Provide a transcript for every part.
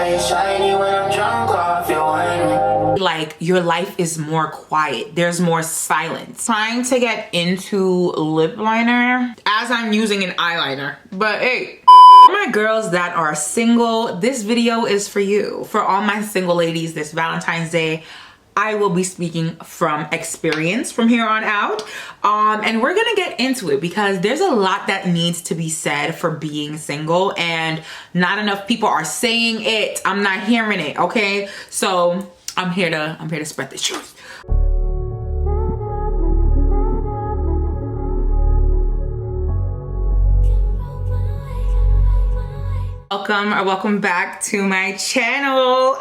light shiny when I'm drunk off your wine. Like your life is more quiet. There's more silence. Trying to get into lip liner as I'm using an eyeliner. But hey, for my girls that are single, this video is for you. For all my single ladies this Valentine's Day, I will be speaking from experience from here on out. And we're gonna get into it because there's a lot that needs to be said for being single and not enough people are saying it. I'm not hearing it, okay? So I'm here to spread the truth. Welcome back to my channel.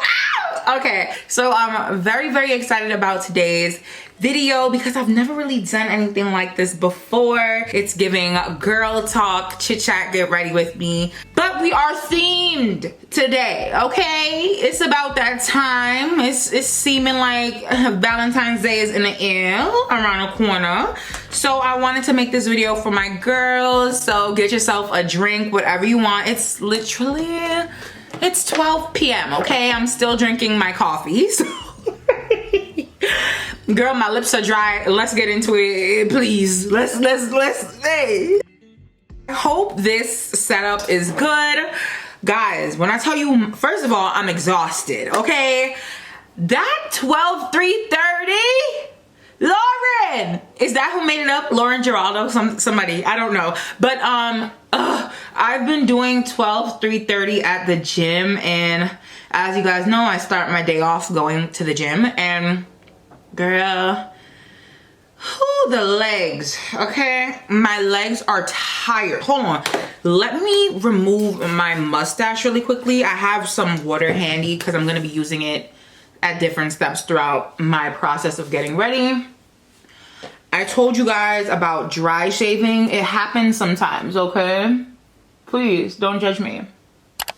Okay, so I'm very excited about today's video because I've never really done anything like this before. It's giving girl talk, chit chat, get ready with me. But we are themed today, okay? It's about that time. It's seeming like Valentine's Day is in the air, around the corner. So I wanted to make this video for my girls. So get yourself a drink, whatever you want. It's literally, it's 12 p.m., okay? I'm still drinking my coffee, so. Girl, my lips are dry. Let's get into it, please. Let's, hey. I hope this setup is good. Guys, when I tell you, first of all, I'm exhausted, okay? That 3:30? Lauren! Is that who made it up? Lauren Geraldo? Somebody, I don't know. But I've been doing 3:30 at the gym, and as you guys know, I start my day off going to the gym, and girl, the legs, okay? My legs are tired. Hold on, let me remove my mustache really quickly. I have some water handy because I'm gonna be using it at different steps throughout my process of getting ready. I told you guys about dry shaving. It happens sometimes, okay? Please don't judge me.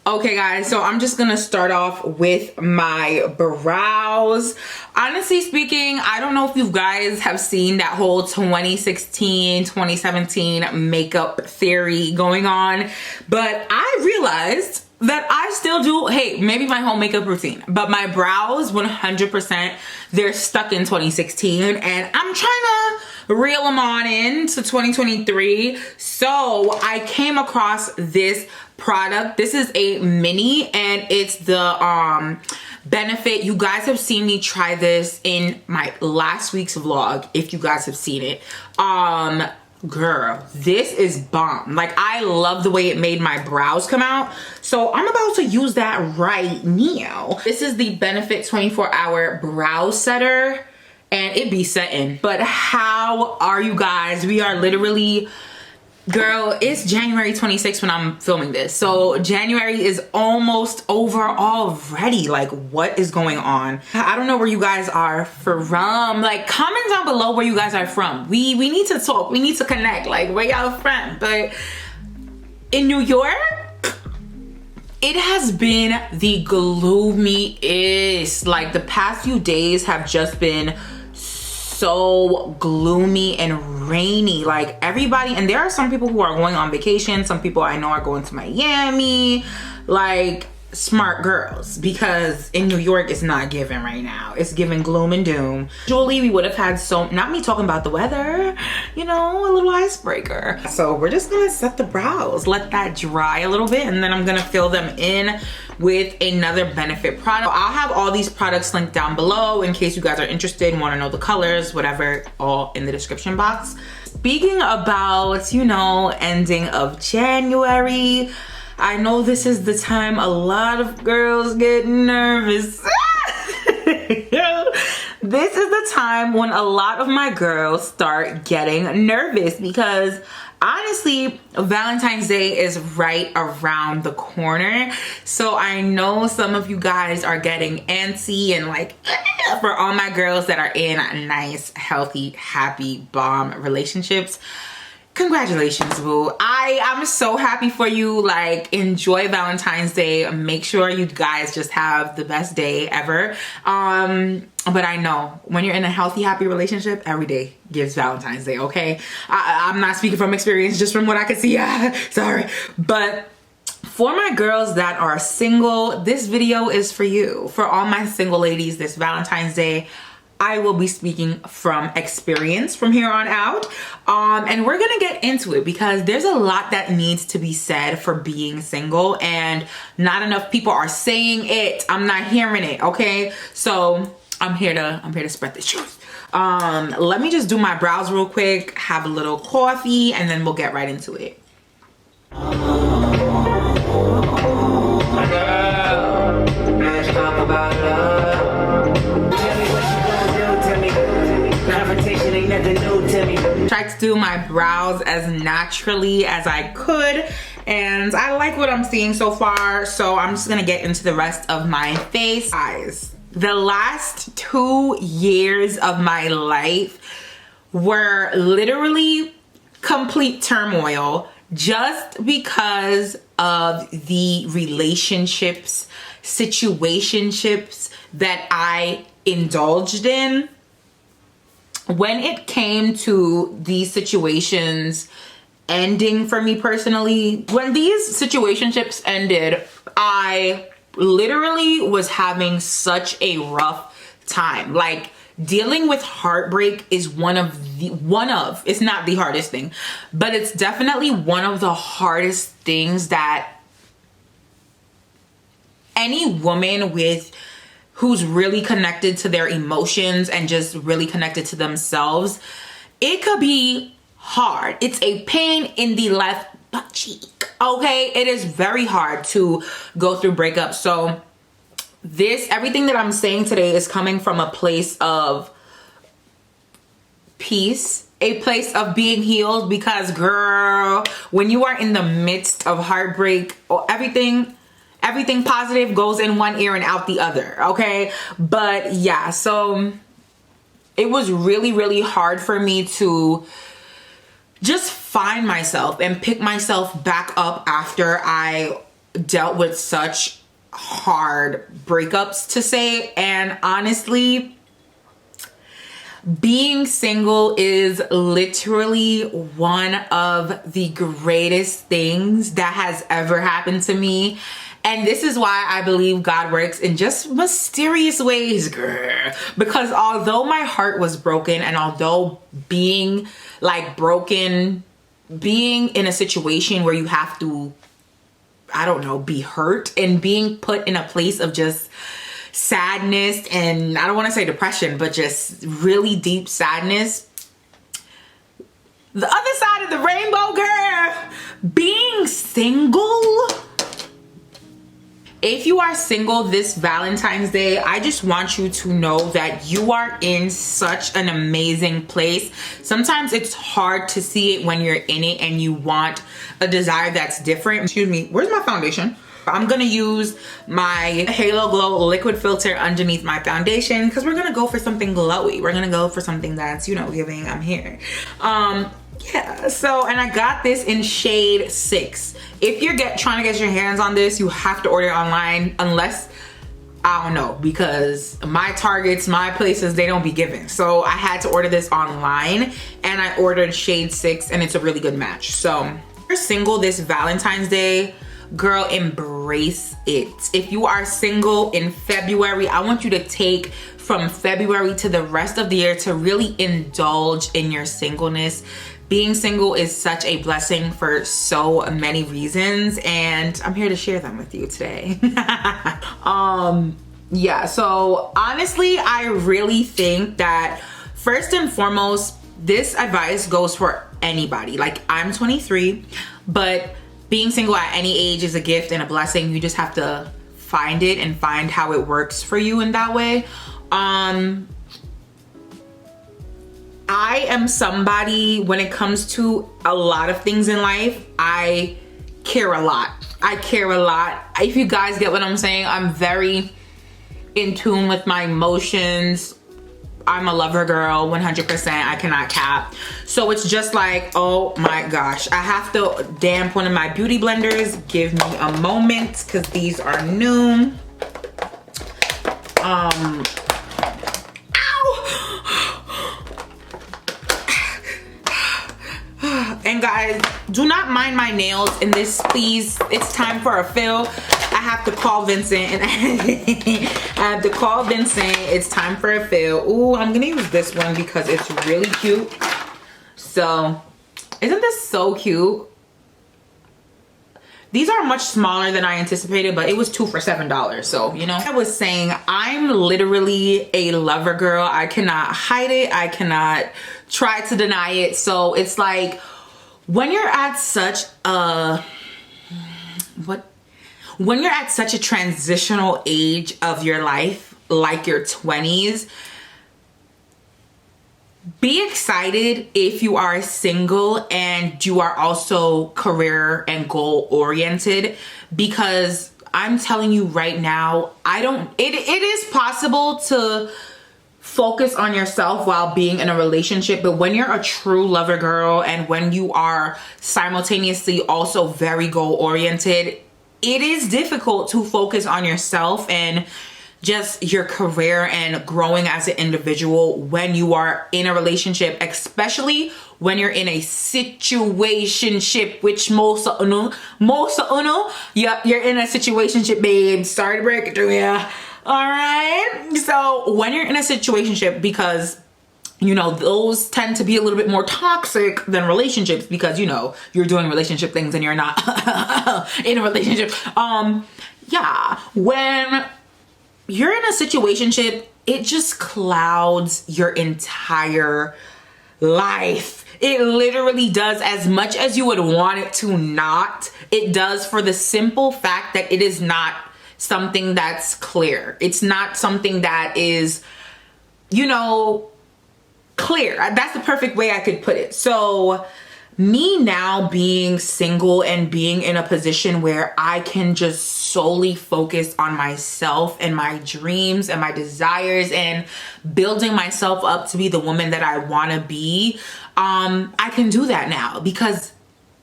Okay guys, so I'm just gonna start off with my brows. Honestly speaking, I don't know if you guys have seen that whole 2016, 2017 makeup theory going on, but I realized that I still do, hey, maybe my whole makeup routine, but my brows 100%, they're stuck in 2016 and I'm trying to reel them on into 2023. So I came across this product. This is a mini and it's the Benefit. You guys have seen me try this in my last week's vlog if you guys have seen it. Girl, this is bomb. Like, I love the way it made my brows come out, so I'm about to use that right now. This is the Benefit 24-hour brow setter and it be setting. But how are you guys? We are literally, girl, it's January 26th when I'm filming this, so January is almost over already. Like, what is going on? I don't know where you guys are from. Like, comment down below where you guys are from. We need to talk, we need to connect. Like, where y'all from? But in New York, it has been the gloomiest. Like, the past few days have just been so gloomy and rainy. Like, everybody, and there are some people who are going on vacation, some people I know are going to Miami, like smart girls, because in New York it's not giving right now. It's giving gloom and doom. Usually we would have had not me talking about the weather, you know, a little icebreaker. So we're just gonna set the brows, let that dry a little bit, and then I'm gonna fill them in with another Benefit product. I'll have all these products linked down below in case you guys are interested and want to know the colors, whatever, all in the description box. Speaking about, you know, ending of January, I know this is the time a lot of girls get nervous. This is the time when a lot of my girls start getting nervous because honestly, Valentine's Day is right around the corner. So I know some of you guys are getting antsy and like, for all my girls that are in nice, healthy, happy, bomb relationships, congratulations, boo. I'm so happy for you. Like, enjoy Valentine's Day. Make sure you guys just have the best day ever. But I know when you're in a healthy, happy relationship, every day gives Valentine's Day, okay? I'm not speaking from experience, just from what I could see. Sorry. But For my girls that are single, this video is for you. For all my single ladies, this Valentine's Day, I will be speaking from experience from here on out. And we're gonna get into it because there's a lot that needs to be said for being single, and not enough people are saying it. I'm not hearing it, okay? So I'm here to spread the truth. Let me just do my brows real quick, have a little coffee, and then we'll get right into it. Let's talk about love. Tell me what you gonna do to me. Confrontation ain't nothing new to me. Tried to do my brows as naturally as I could, and I like what I'm seeing so far, so I'm just gonna get into the rest of my face. Guys, the last 2 years of my life were literally complete turmoil just because of the relationships, situationships that I indulged in. When it came to these situations ending for me personally, when these situationships ended, I literally was having such a rough time. Like, dealing with heartbreak is it's not the hardest thing, but it's definitely one of the hardest things that any woman who's really connected to their emotions and just really connected to themselves, it could be hard. It's a pain in the left butt cheek, okay? It is very hard to go through breakups. So everything that I'm saying today is coming from a place of peace, a place of being healed, because girl, when you are in the midst of heartbreak, or everything positive goes in one ear and out the other, okay? But yeah, so it was really, really hard for me to just find myself and pick myself back up after I dealt with such hard breakups, to say. And honestly, being single is literally one of the greatest things that has ever happened to me. And this is why I believe God works in just mysterious ways, girl. Because although my heart was broken, and although being in a situation where you have to, I don't know, be hurt and being put in a place of just sadness, and I don't want to say depression, but just really deep sadness. The other side of the rainbow, girl, being single. If you are single this Valentine's Day, I just want you to know that you are in such an amazing place. Sometimes it's hard to see it when you're in it and you want a desire that's different. Excuse me, where's my foundation? I'm gonna use my Halo Glow liquid filter underneath my foundation because we're gonna go for something glowy. We're gonna go for something that's, you know, giving I'm here. Yeah, so, and I got this in shade 6. If you're trying to get your hands on this, you have to order it online, unless, I don't know, because my Targets, my places, they don't be giving. So I had to order this online, and I ordered shade 6, and it's a really good match. So if you're single this Valentine's Day, girl, embrace it. If you are single in February, I want you to take from February to the rest of the year to really indulge in your singleness. Being single is such a blessing for so many reasons, and I'm here to share them with you today. Yeah, so honestly, I really think that first and foremost, this advice goes for anybody. Like, I'm 23, but being single at any age is a gift and a blessing. You just have to find it and find how it works for you in that way. I am somebody, when it comes to a lot of things in life, I care a lot. If you guys get what I'm saying, I'm very in tune with my emotions. I'm a lover girl, 100%. I cannot cap. So it's just like, oh my gosh, I have to damp one of my beauty blenders. Give me a moment, because these are new. And guys, do not mind my nails in this, please. It's time for a fill. I have to call Vincent and I have to call Vincent. It's time for a fill. Ooh, I'm gonna use this one because it's really cute. So, isn't this so cute? These are much smaller than I anticipated, but it was 2 for $7. So, you know, I was saying, I'm literally a lover girl. I cannot hide it. I cannot try to deny it. So it's like, when you're at such a, when you're at such a transitional age of your life, like your 20s, be excited if you are single and you are also career and goal oriented, because I'm telling you right now, it is possible to focus on yourself while being in a relationship, but when you're a true lover girl and when you are simultaneously also very goal oriented, it is difficult to focus on yourself and just your career and growing as an individual when you are in a relationship, especially when you're in a situationship, which most of you're in a situationship, babe. Sorry to break it to you. All right. So when you're in a situationship, because you know, those tend to be a little bit more toxic than relationships, because you know, you're doing relationship things and you're not in a relationship. Yeah, when you're in a situationship, it just clouds your entire life. It literally does. As much as you would want it to not, it does, for the simple fact that it is not something that's clear. It's not something that is, you know, clear. That's the perfect way I could put it. So me now being single and being in a position where I can just solely focus on myself and my dreams and my desires and building myself up to be the woman that I want to be, I can do that now, because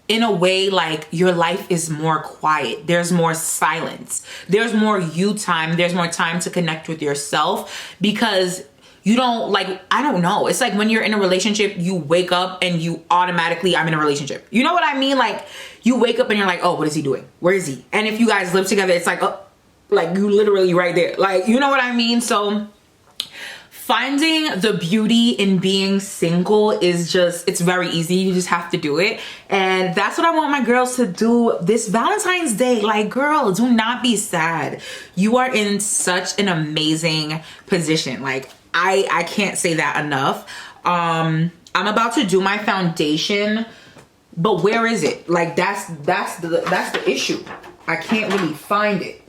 in a way, like, your life is more quiet. There's more silence. There's more you time. There's more time to connect with yourself, because you don't, like, I don't know. It's like when you're in a relationship, you wake up and you automatically, I'm in a relationship. You know what I mean? Like, you wake up and you're like, oh, what is he doing? Where is he? And if you guys live together, it's like, oh, like, you literally right there. Like, you know what I mean? So finding the beauty in being single is just, it's very easy. You just have to do it. And that's what I want my girls to do this Valentine's Day. Like, girl, do not be sad. You are in such an amazing position. Like, I can't say that enough. I'm about to do my foundation, but where is it? Like, that's the issue. I can't really find it.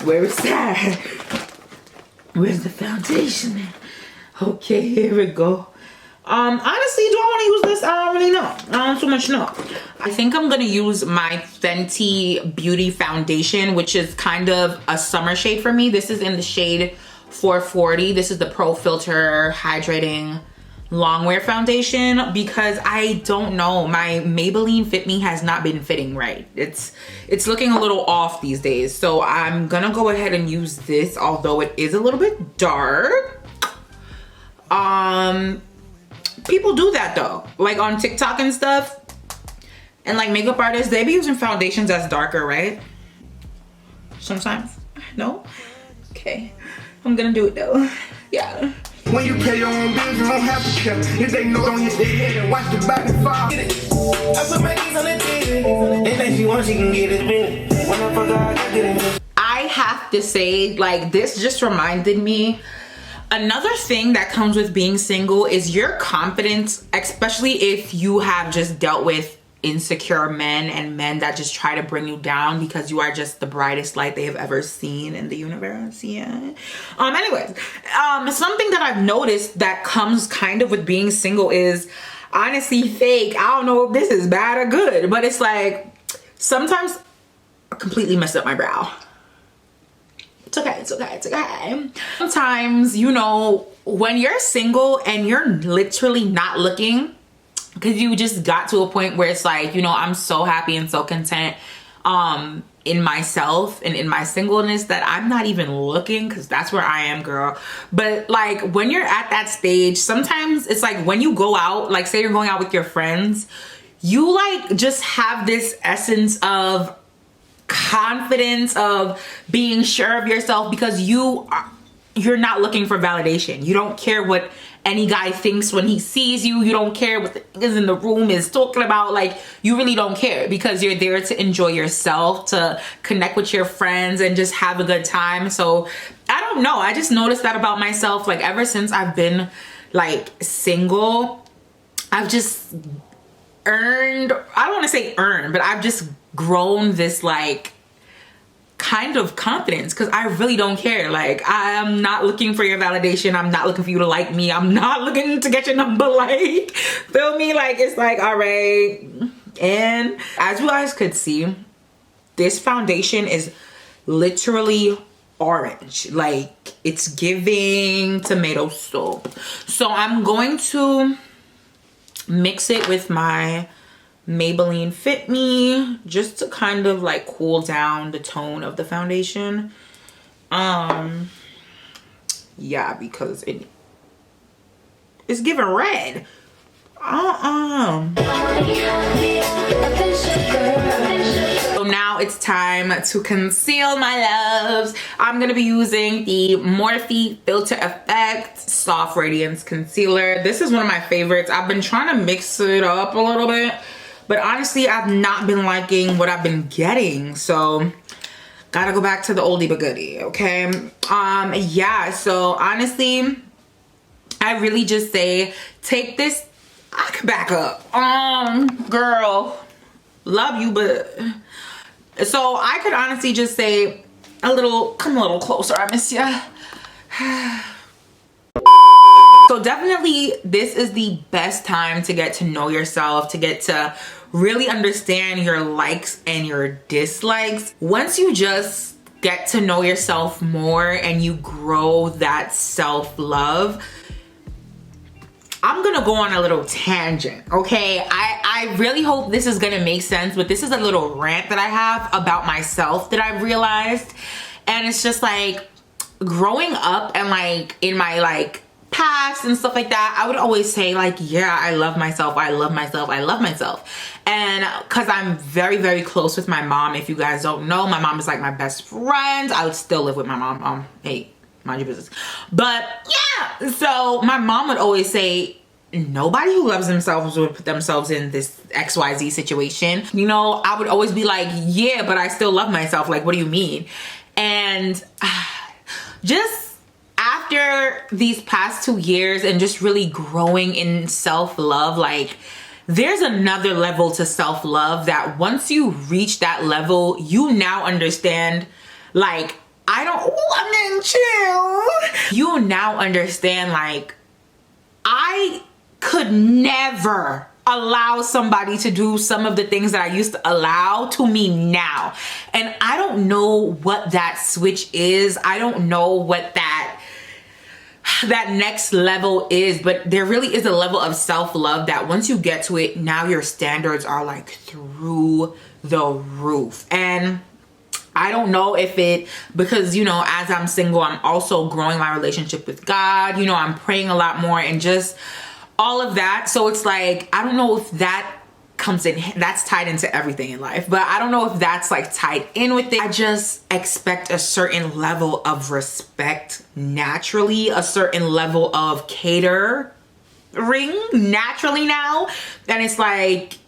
Where is that? Where's the foundation? Okay, here we go. Honestly, do I want to use this? I don't really know. I don't so much know. I think I'm gonna use my Fenty Beauty foundation, which is kind of a summer shade for me. This is in the shade 440. This is the Pro Filter Hydrating Longwear Foundation, because I don't know, my Maybelline Fit Me has not been fitting right. It's looking a little off these days. So I'm gonna go ahead and use this, although it is a little bit dark. People do that though, like on TikTok and stuff, and like makeup artists, they be using foundations that's darker, right? Sometimes. No? Okay. I'm gonna do it though. Yeah. When you pay your own bills, you don't have to care. If they know, don't hit their head and watch the body fall. I put my keys on the TV. Anything she wants, she can get it. When I fuck her, I get it. I have to say, like, this just reminded me, another thing that comes with being single is your confidence, especially if you have just dealt with insecure men and men that just try to bring you down because you are just the brightest light they have ever seen in the universe. Yeah. Anyways, something that I've noticed that comes kind of with being single is honestly fake. I don't know if this is bad or good, but it's like sometimes I completely messed up my brow. It's okay, it's okay, it's okay. Sometimes, you know, when you're single and you're literally not looking, because you just got to a point where it's like, you know, I'm so happy and so content in myself and in my singleness that I'm not even looking, because that's where I am, girl. But like when you're at that stage, sometimes it's like when you go out, like say you're going out with your friends, you like just have this essence of confidence, of being sure of yourself, because you're not looking for validation. You don't care what any guy thinks when he sees you. You don't care what the niggas in the room is talking about. Like, you really don't care, because you're there to enjoy yourself, to connect with your friends and just have a good time. So I don't know, I just noticed that about myself. Like, ever since I've been like single, I've just earned, I don't want to say earned, but I've just grown this like kind of confidence, because I really don't care. Like, I am not looking for your validation. I'm not looking for you to like me. I'm not looking to get your number. Like, feel me? Like, it's like, all right. And as you guys could see, this foundation is literally orange. Like, it's giving tomato soup. So I'm going to mix it with my Maybelline Fit Me, just to kind of like cool down the tone of the foundation. Yeah, because it's giving red. So now it's time to conceal, my loves. I'm gonna be using the Morphe Filter Effect Soft Radiance Concealer. This is one of my favorites. I've been trying to mix it up a little bit, but honestly, I've not been liking what I've been getting. So gotta go back to the oldie but goodie, okay? Yeah, so honestly, I really just say, take this, I can back up. Girl, love you, but, so I could honestly just say come a little closer, I miss ya. So definitely, this is the best time to get to know yourself, to get to really understand your likes and your dislikes. Once you just get to know yourself more and you grow that self-love, I'm gonna go on a little tangent, okay? I really hope this is gonna make sense, but this is a little rant that I have about myself that I've realized. And it's just like, growing up and like in my like past and stuff like that, I would always say like, yeah, I love myself, I love myself, I love myself. And because I'm very, very close with my mom. If you guys don't know, my mom is like my best friend. I would still live with my mom. Hey, mind your business. But yeah, so my mom would always say, nobody who loves themselves would put themselves in this XYZ situation. You know, I would always be like, yeah, but I still love myself. Like, what do you mean? And just after these past 2 years and just really growing in self-love, like, there's another level to self-love that once you reach that level, you now understand, like, I'm getting chill. You now understand, like, I could never allow somebody to do some of the things that I used to allow to me now. And I don't know what that switch is. I don't know what that next level is, but there really is a level of self-love that once you get to it, now your standards are like through the roof. And I don't know if because, you know, as I'm single, I'm also growing my relationship with God. You know, I'm praying a lot more and just all of that. So it's like, I don't know if that comes in, that's tied into everything in life, but I don't know if that's like tied in with it. I just expect a certain level of respect naturally, a certain level of catering naturally now. And it's like,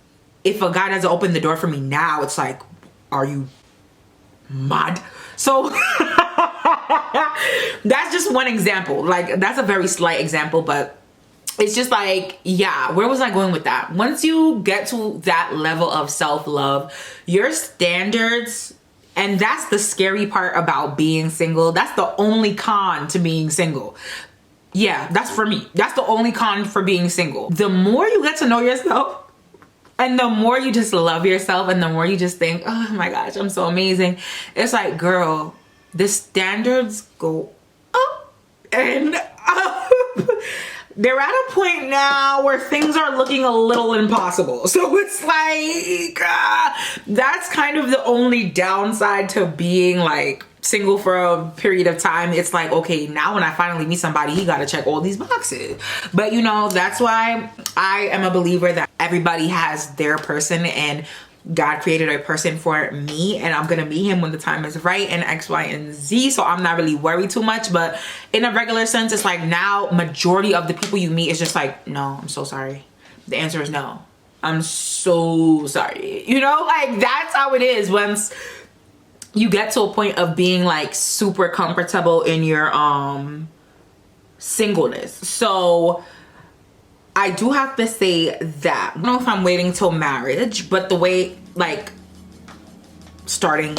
if a guy doesn't open the door for me now, it's like, are you mad? So that's just one example. Like, that's a very slight example, but it's just like, yeah, where was I going with that? Once you get to that level of self-love, your standards, and that's the scary part about being single. That's the only con to being single. Yeah, that's for me. That's the only con for being single. The more you get to know yourself, and the more you just love yourself, and the more you just think, oh my gosh, I'm so amazing. It's like, girl, the standards go up and up. They're at a point now where things are looking a little impossible. So it's like, that's kind of the only downside to being like single for a period of time. It's like, okay, now when I finally meet somebody, he got to check all these boxes. But you know, that's why I am a believer that everybody has their person, and God created a person for me, and I'm gonna meet him when the time is right, and X, Y, and Z. So I'm not really worried too much. But in a regular sense, it's like now majority of the people you meet is just like, no, I'm so sorry. The answer is no. I'm so sorry. You know, like that's how it is once you get to a point of being like super comfortable in your singleness. So I do have to say that I don't know if I'm waiting till marriage, but the way, like, starting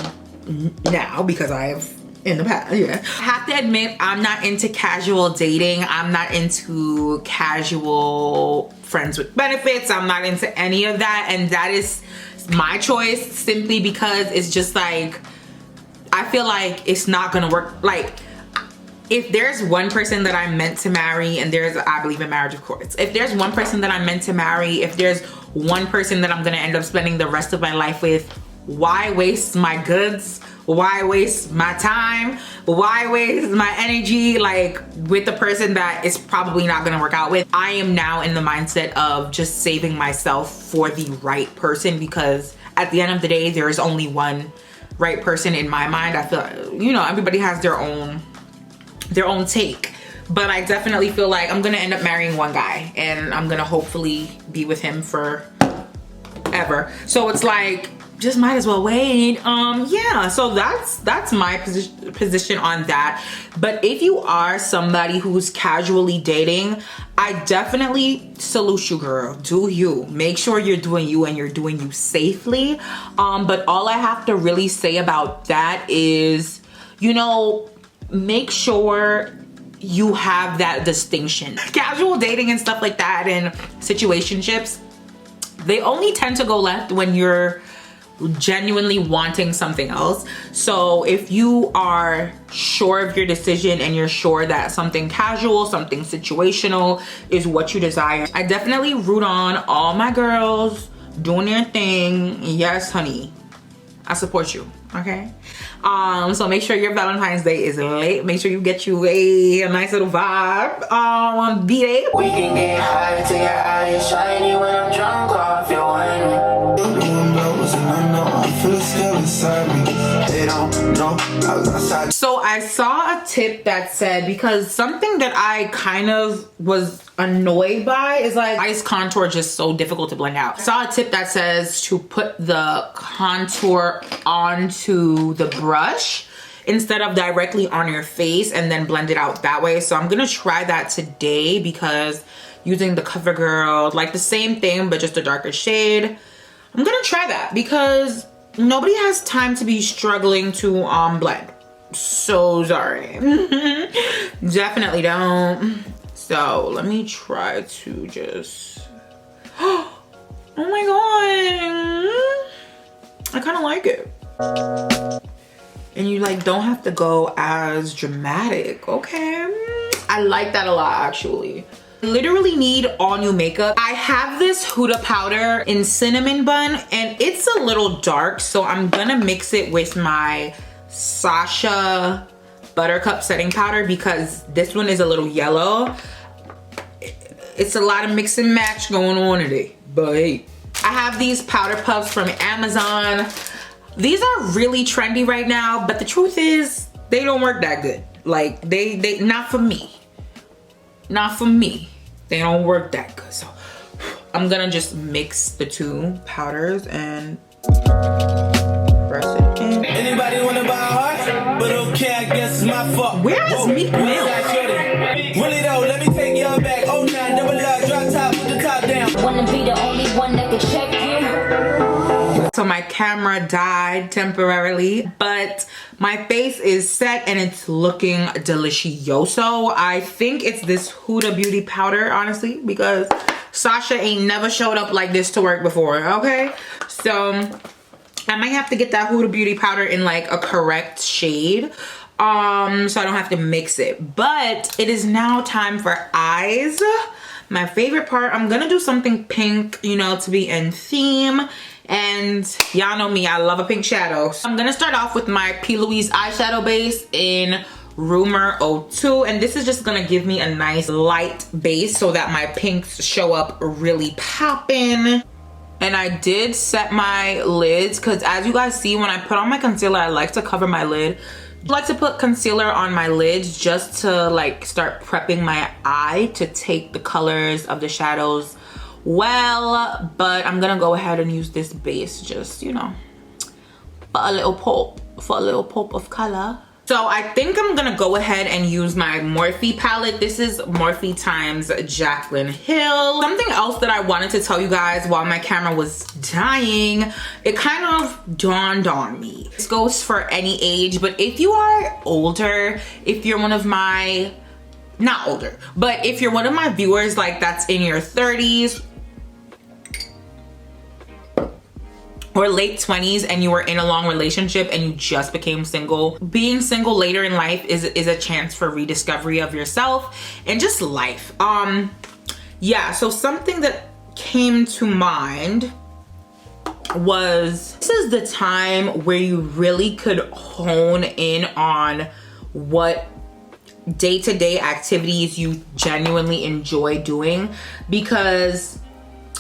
now, because I've in the past, yeah, I have to admit I'm not into casual dating. I'm not into casual friends with benefits. I'm not into any of that, and that is my choice simply because it's just like, I feel like it's not gonna work. Like, if there's one person that I'm meant to marry, and I believe in marriage, of course. If there's one person that I'm meant to marry, if there's one person that I'm gonna end up spending the rest of my life with, why waste my goods? Why waste my time? Why waste my energy, like, with the person that is probably not gonna work out with? I am now in the mindset of just saving myself for the right person, because at the end of the day, there is only one right person in my mind. I feel, you know, everybody has their own take, but I definitely feel like I'm gonna end up marrying one guy, and I'm gonna hopefully be with him forever. So it's like, just might as well wait. Yeah, so that's my position on that. But if you are somebody who's casually dating, I definitely salute you, girl. Do you. Make sure you're doing you, and you're doing you safely. But all I have to really say about that is, you know, make sure you have that distinction. Casual dating and stuff like that, and situationships, they only tend to go left when you're genuinely wanting something else. So if you are sure of your decision, and you're sure that something casual, something situational is what you desire, I definitely root on all my girls doing their thing. Yes, honey, I support you. Okay, so make sure your Valentine's Day is late. Make sure you get you a nice little vibe on B-Day. We can get high till your eyes shiny when I'm drunk off your wine. So I saw a tip that said, because something that I kind of was annoyed by is like, ice contour just so difficult to blend out. I saw a tip that says to put the contour onto the brush instead of directly on your face, and then blend it out that way. So I'm gonna try that today, because using the CoverGirl, like the same thing but just a darker shade, I'm gonna try that, because nobody has time to be struggling to blend. So sorry. Definitely don't. So let me try to just, oh my god, I kind of like it. And you like don't have to go as dramatic. Okay, I like that a lot, actually. Literally need all new makeup. I have this Huda powder in cinnamon bun, and it's a little dark, so I'm gonna mix it with my Sasha Buttercup setting powder, because this one is a little yellow. It's a lot of mix and match going on today, but hey. I have these powder puffs from Amazon. These are really trendy right now, but the truth is they don't work that good. Like they not for me. Not for me. They don't work that good. So I'm gonna just mix the two powders and press it in. Anybody wanna buy a heart? But okay, I guess it's my fault. Where is Meek Mill? Really though, let me take y'all back. Oh, nah, double R, drop top, put the top down. Wanna be the only one that can check you. So my camera died temporarily, but my face is set and it's looking delicioso. I think it's this Huda Beauty powder, honestly, because Sasha ain't never showed up like this to work before, okay? So I might have to get that Huda Beauty powder in like a correct shade, so I don't have to mix it. But it is now time for eyes. My favorite part, I'm gonna do something pink, you know, to be in theme. And y'all know me, I love a pink shadow. So I'm gonna start off with my P. Louise eyeshadow base in Rumor 02, and this is just gonna give me a nice light base so that my pinks show up really poppin'. And I did set my lids because as you guys see, when I put on my concealer, I like to cover my lid. I like to put concealer on my lids just to like start prepping my eye to take the colors of the shadows well. But I'm gonna go ahead and use this base just, you know, for a little pop of color. So I think I'm gonna go ahead and use my Morphe palette. This is Morphe times Jaclyn Hill. Something else that I wanted to tell you guys while my camera was dying, it kind of dawned on me. This goes for any age, but if you are older, if you're one of my, not older, but if you're one of my viewers like that's in your 30s, or late 20s and you were in a long relationship and you just became single, being single later in life is a chance for rediscovery of yourself and just life. Yeah, so something that came to mind was this is the time where you really could hone in on what day-to-day activities you genuinely enjoy doing, because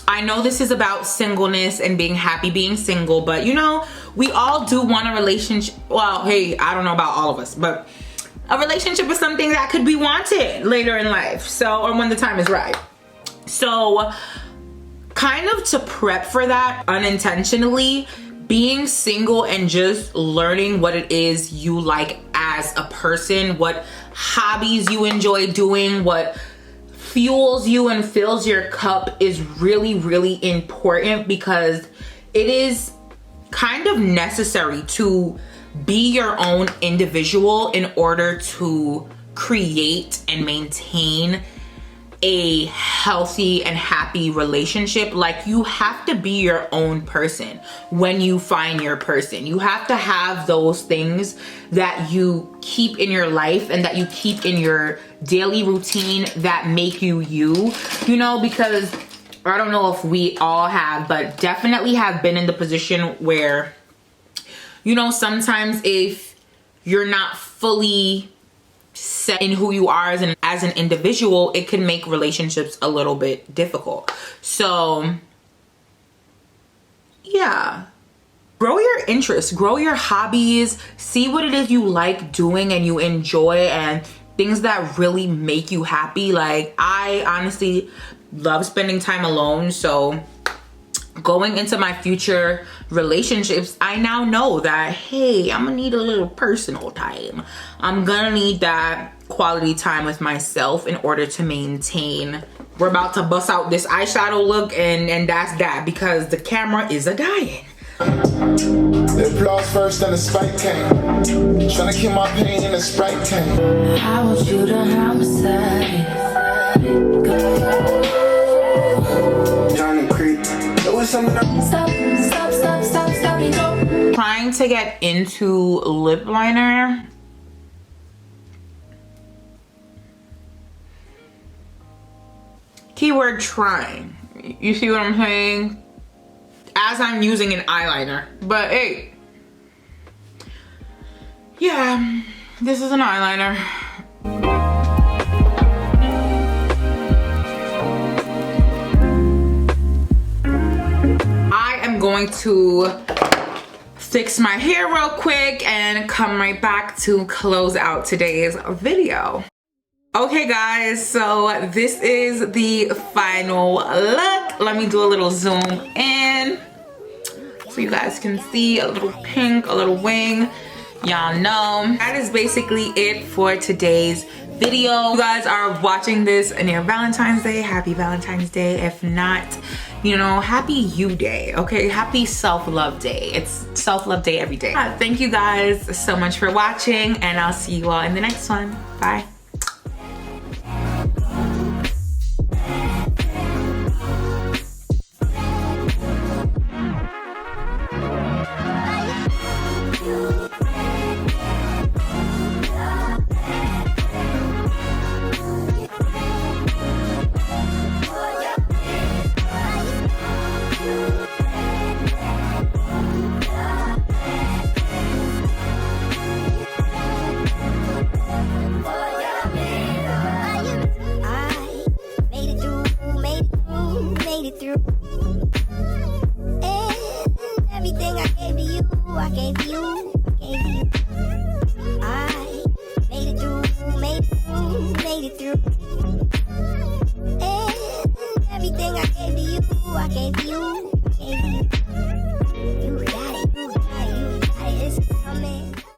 I know this is about singleness and being happy being single, but you know, we all do want a relationship. Well, hey, I don't know about all of us, but a relationship is something that could be wanted later in life. So, or when the time is right. So kind of to prep for that unintentionally, being single and just learning what it is you like as a person, what hobbies you enjoy doing, what fuels you and fills your cup is really, really important, because it is kind of necessary to be your own individual in order to create and maintain a healthy and happy relationship. Like, you have to be your own person when you find your person. You have to have those things that you keep in your life and that you keep in your daily routine that make you you, you know, because I don't know if we all have, but definitely have been in the position where, you know, sometimes if you're not fully set in who you are as an individual, it can make relationships a little bit difficult. So yeah, grow your interests, grow your hobbies, see what it is you like doing and you enjoy, and things that really make you happy. Like, I honestly love spending time alone, so going into my future relationships, I now know that, hey, I'm gonna need a little personal time. I'm gonna need that quality time with myself in order to maintain. We're about to bust out this eyeshadow look, and that's that, because the camera is a-dying. The applause first, then the spike came. Tryna kill my pain in a Sprite tank. I want you to homicide. Johnny Creek. Stop. Trying to get into lip liner. Keyword trying. You see what I'm saying? As I'm using an eyeliner. But hey, yeah, this is an eyeliner. I am going to fix my hair real quick and come right back to close out today's video. Okay guys, so this is the final look. Let me do a little zoom in so you guys can see a little pink, a little wing. Y'all know that is basically it for today's video. You guys are watching this near Valentine's Day. Happy Valentine's Day. If not, you know, happy you day, okay? Happy self-love day. It's self-love day every day. Thank you guys so much for watching, and I'll see you all in the next one. Bye. made it through. And everything I gave to you, I gave to you, gave to you.